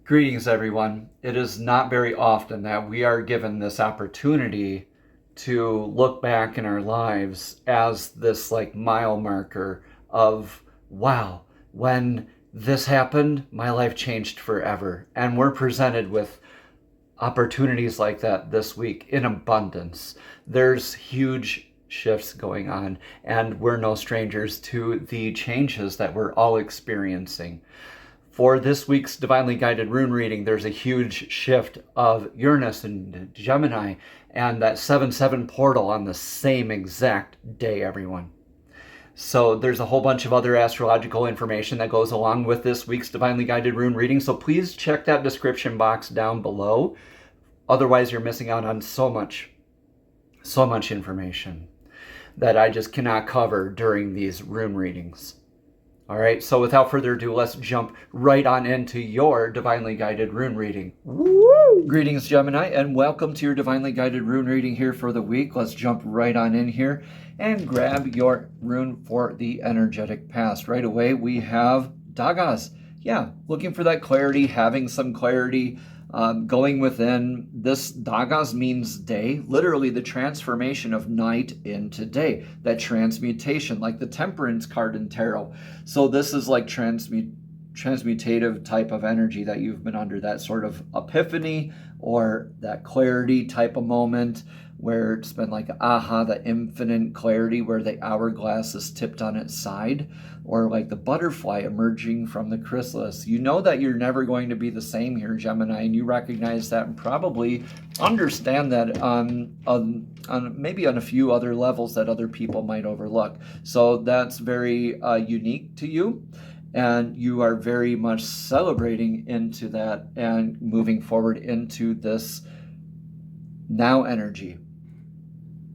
Greetings, everyone. It is not very often that we are given this opportunity to look back in our lives as this like mile marker of, wow, when this happened, my life changed forever. And we're presented with opportunities like that this week in abundance. There's huge shifts going on, and we're no strangers to the changes that we're all experiencing. For this week's Divinely Guided Rune reading, there's a huge shift of Uranus and Gemini and that 7-7 portal on the same exact day, everyone. So there's a whole bunch of other astrological information that goes along with this week's Divinely Guided Rune reading, so please check that description box down below. Otherwise, you're missing out on so much information that I just cannot cover during these rune readings. All right, so without further ado, let's jump right on into your Divinely Guided Rune reading. Woo! Greetings, Gemini, and welcome to your Divinely Guided Rune reading here for the week. Let's jump right on in here and grab your rune for the energetic past. Right away, we have Dagas. Yeah, looking for that clarity, having some clarity, going within. This Dagas means day, literally the transformation of night into day, that transmutation, like the Temperance card in tarot. So this is like transmutative type of energy that you've been under, that sort of epiphany or that clarity type of moment where it's been like aha, the infinite clarity where the hourglass is tipped on its side, or like the butterfly emerging from the chrysalis. You know that you're never going to be the same here, Gemini, and you recognize that and probably understand that on maybe on a few other levels that other people might overlook. So that's very unique to you. And you are very much celebrating into that and moving forward into this now energy.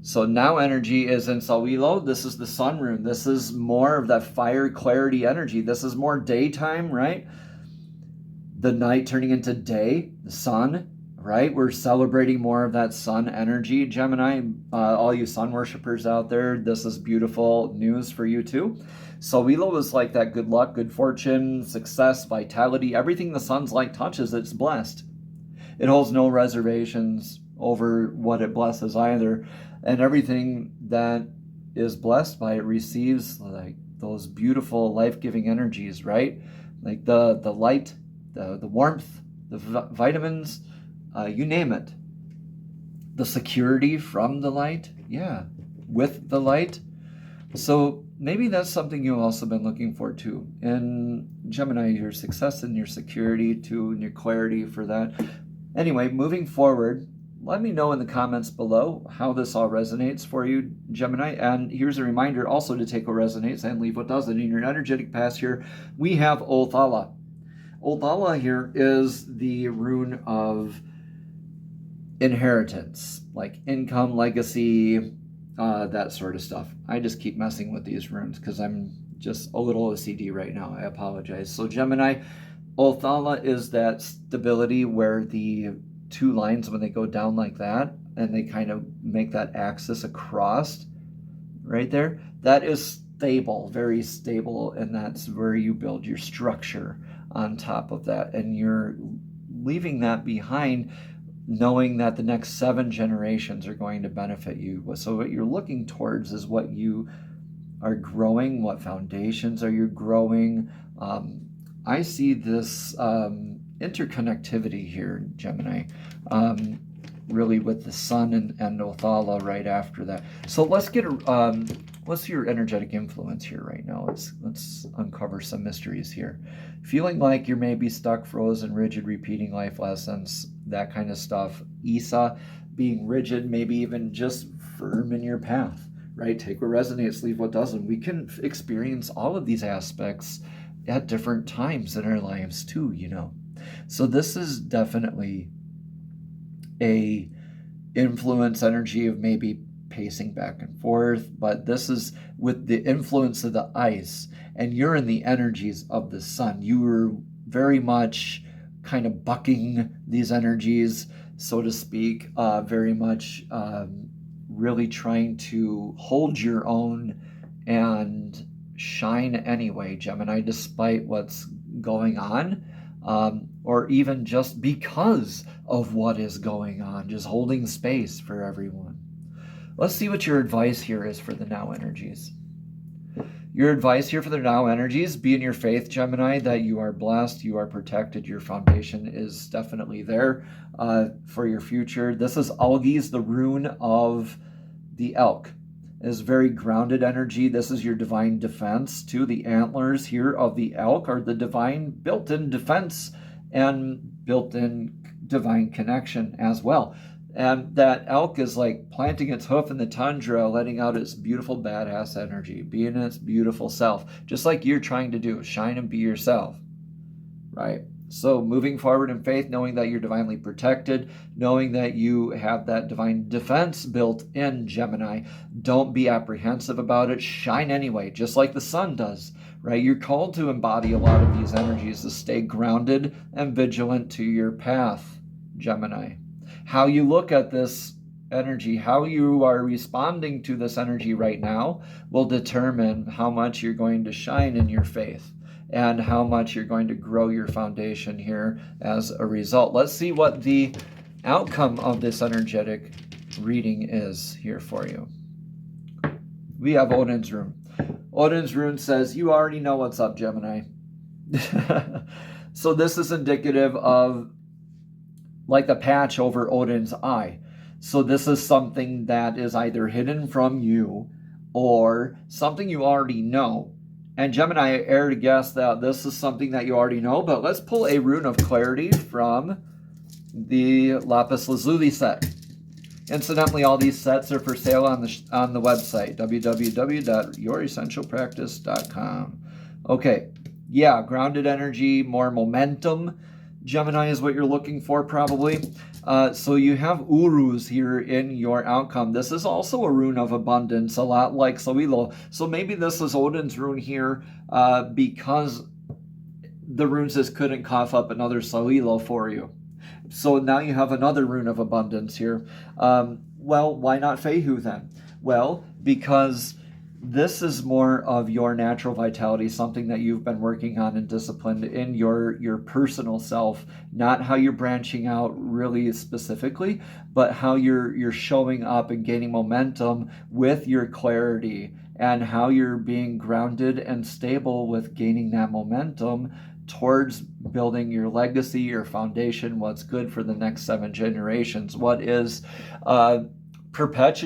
So now energy is in Sawilo. This is the sun rune. This is more of that fire clarity energy. This is more daytime, right? The night turning into day, the sun, right? We're celebrating more of that sun energy, Gemini. All you sun worshipers out there, this is beautiful news for you too. Sawilo is like that good luck, good fortune, success, vitality. Everything the sun's light touches, it's blessed. It holds no reservations over what it blesses either. And everything that is blessed by it receives like those beautiful life-giving energies, right? Like the light, the warmth, the vitamins, you name it. The security from the light, yeah, with the light. So maybe that's something you've also been looking for too. And Gemini, your success and your security too, and your clarity for that. Anyway, moving forward, let me know in the comments below how this all resonates for you, Gemini. And here's a reminder also to take what resonates and leave what doesn't. In your energetic past here, we have Othala. Othala here is the rune of inheritance, like income, legacy, that sort of stuff. I just keep messing with these runes because I'm just a little OCD right now. I apologize. So Gemini, Othala is that stability where the two lines, when they go down like that and they kind of make that axis across right there, that is stable, very stable, and that's where you build your structure on top of that, and you're leaving that behind knowing that the next 7 generations are going to benefit you. So what you're looking towards is what you are growing, what foundations are you growing. I see this interconnectivity here, Gemini, really with the sun and Othala right after that. So let's get what's your energetic influence here right now? Let's uncover some mysteries here. Feeling like you're maybe stuck, frozen, rigid, repeating life lessons, that kind of stuff. Isa, being rigid, maybe even just firm in your path, right? Take what resonates, leave what doesn't. We can experience all of these aspects at different times in our lives too, you know. So this is definitely a influence energy of maybe pacing back and forth, but this is with the influence of the ice, and you're in the energies of the sun. You were very much kind of bucking these energies, so to speak, very much really trying to hold your own and shine anyway, Gemini, despite what's going on. or even just because of what is going on, just holding space for everyone. Let's see what your advice here is for the now energies. Your advice here for the now energies: be in your faith, Gemini, that you are blessed, you are protected, your foundation is definitely there for your future. This is Algi's, the rune of the elk. It is very grounded energy. This is your divine defense too. The antlers here of the elk are the divine built-in defense and built-in divine connection as well. And that elk is like planting its hoof in the tundra, letting out its beautiful badass energy, being its beautiful self, just like you're trying to do. Shine and be yourself, right? So moving forward in faith, knowing that you're divinely protected, knowing that you have that divine defense built in, Gemini. Don't be apprehensive about it. Shine anyway, just like the sun does, right? You're called to embody a lot of these energies, to stay grounded and vigilant to your path, Gemini. How you look at this energy, how you are responding to this energy right now, will determine how much you're going to shine in your faith and how much you're going to grow your foundation here as a result. Let's see what the outcome of this energetic reading is here for you. We have Odin's rune. Odin's rune says, you already know what's up, Gemini. So this is indicative of like the patch over Odin's eye. So this is something that is either hidden from you or something you already know. And Gemini, I err to guess that this is something that you already know, but let's pull a rune of clarity from the Lapis Lazuli set. Incidentally, all these sets are for sale on the website, www.youressentialpractice.com. Okay, yeah, grounded energy, more momentum. Gemini is what you're looking for, probably. So you have Uruz here in your outcome. This is also a rune of abundance, a lot like Sawilo. So maybe this is Odin's rune here because the runes just couldn't cough up another Sawilo for you. So now you have another rune of abundance here. Well, why not Fehu then? Well, because this is more of your natural vitality, something that you've been working on and disciplined in your personal self, not how you're branching out really specifically, but how you're showing up and gaining momentum with your clarity, and how you're being grounded and stable with gaining that momentum towards building your legacy, your foundation, what's good for the next 7 generations. What is perpetual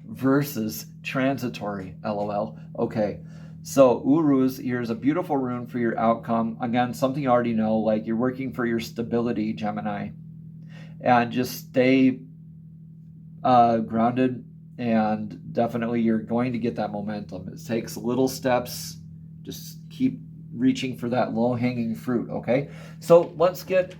versus transitory, LOL. Okay, so Uruz, here's a beautiful rune for your outcome. Again, something you already know, like you're working for your stability, Gemini. And just stay grounded, and definitely you're going to get that momentum. It takes little steps. Just keep reaching for that low-hanging fruit, okay? So let's get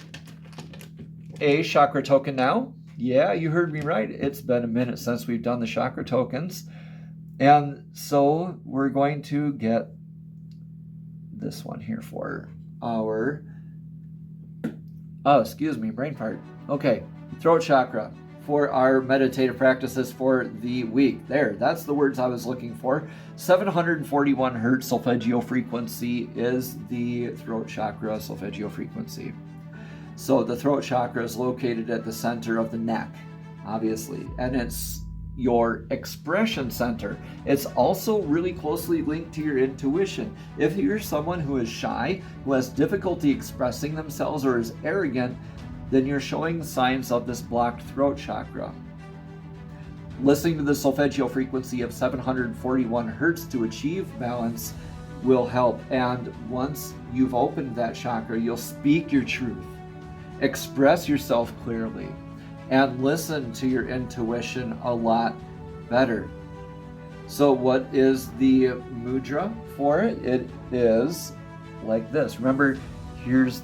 a chakra token now. Yeah, you heard me right. It's been a minute since we've done the chakra tokens. And so we're going to get this one here for our, brain fart. Okay, throat chakra for our meditative practices for the week. There, that's the words I was looking for. 741 hertz solfeggio frequency is the throat chakra solfeggio frequency. So the throat chakra is located at the center of the neck, obviously, and it's your expression center. It's also really closely linked to your intuition. If you're someone who is shy, who has difficulty expressing themselves, or is arrogant, then you're showing signs of this blocked throat chakra. Listening to the solfeggio frequency of 741 hertz to achieve balance will help. And once you've opened that chakra, you'll speak your truth, express yourself clearly, and listen to your intuition a lot better. So what is the mudra for it? It is like this. Remember, here's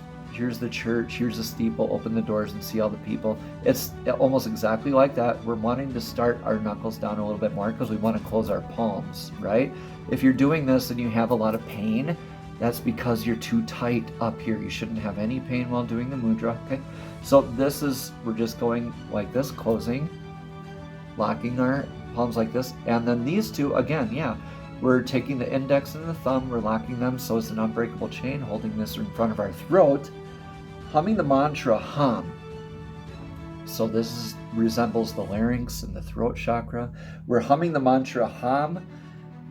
the church, here's the steeple, open the doors and see all the people. It's almost exactly like that. We're wanting to start our knuckles down a little bit more because we want to close our palms, right? If you're doing this and you have a lot of pain, that's because you're too tight up here. You shouldn't have any pain while doing the mudra, okay? So this is, we're just going like this, closing, locking our palms like this. And then these two, again, yeah, We're taking the index and the thumb, we're locking them so it's an unbreakable chain, holding this in front of our throat, humming the mantra hum. So this resembles the larynx and the throat chakra. We're humming the mantra hum,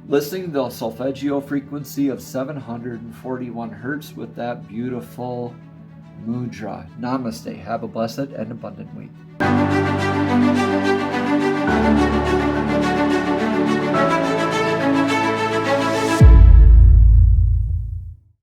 listening to the solfeggio frequency of 741 hertz with that beautiful mudra. Namaste. Have a blessed and abundant week.